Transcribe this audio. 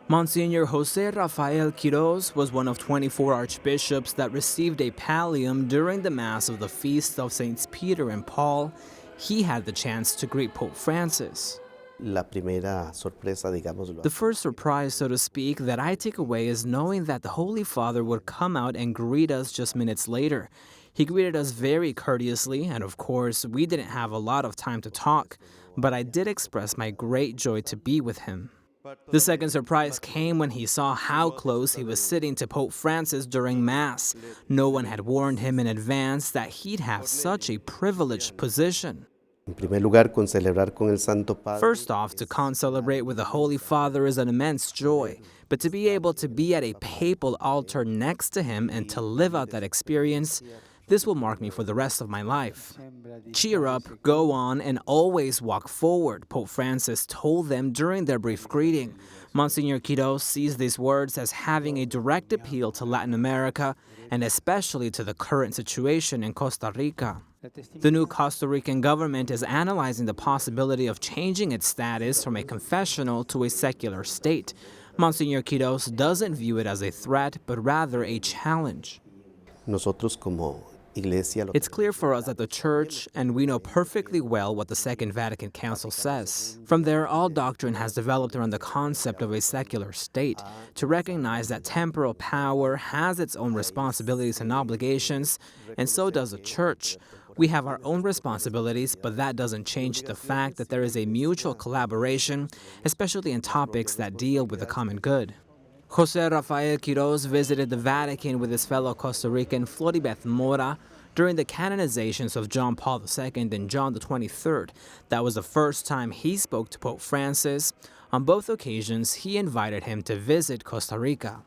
Monsignor Jose Rafael Quiroz was one of 24 archbishops that received a pallium during the Mass of the Feast of Saints Peter and Paul. He had the chance to greet Pope Francis. La primera sorpresa, digámoslo. The first surprise, so to speak, that I take away is knowing that the Holy Father would come out and greet us just minutes later. He greeted us very courteously, and of course, we didn't have a lot of time to talk, but I did express my great joy to be with him. The second surprise came when he saw how close he was sitting to Pope Francis during Mass. No one had warned him in advance that he'd have such a privileged position. En primer lugar, con celebrar con el Santo Padre. First off, to concelebrate with the Holy Father is an immense joy, but to be able to be at a papal altar next to him and to live out that experience, this will mark me for the rest of my life. Cheer up, go on, and always walk forward, Pope Francis told them during their brief greeting. Monsignor Quiroz sees these words as having a direct appeal to Latin America and especially to the current situation in Costa Rica. The new Costa Rican government is analyzing the possibility of changing its status from a confessional to a secular state. Monsignor Quiroz doesn't view it as a threat, but rather a challenge. Nosotros como Iglesia. It's clear for us that the Church, and we know perfectly well what the Second Vatican Council says. From there, all doctrine has developed around the concept of a secular state, to recognize that temporal power has its own responsibilities and obligations, and so does the Church. We have our own responsibilities, but that doesn't change the fact that there is a mutual collaboration, especially in topics that deal with the common good. Jose Rafael Quiroz visited the Vatican with his fellow Costa Rican Floribeth Mora during the canonizations of John Paul II and John XXIII. That was the first time he spoke to Pope Francis. On both occasions, he invited him to visit Costa Rica.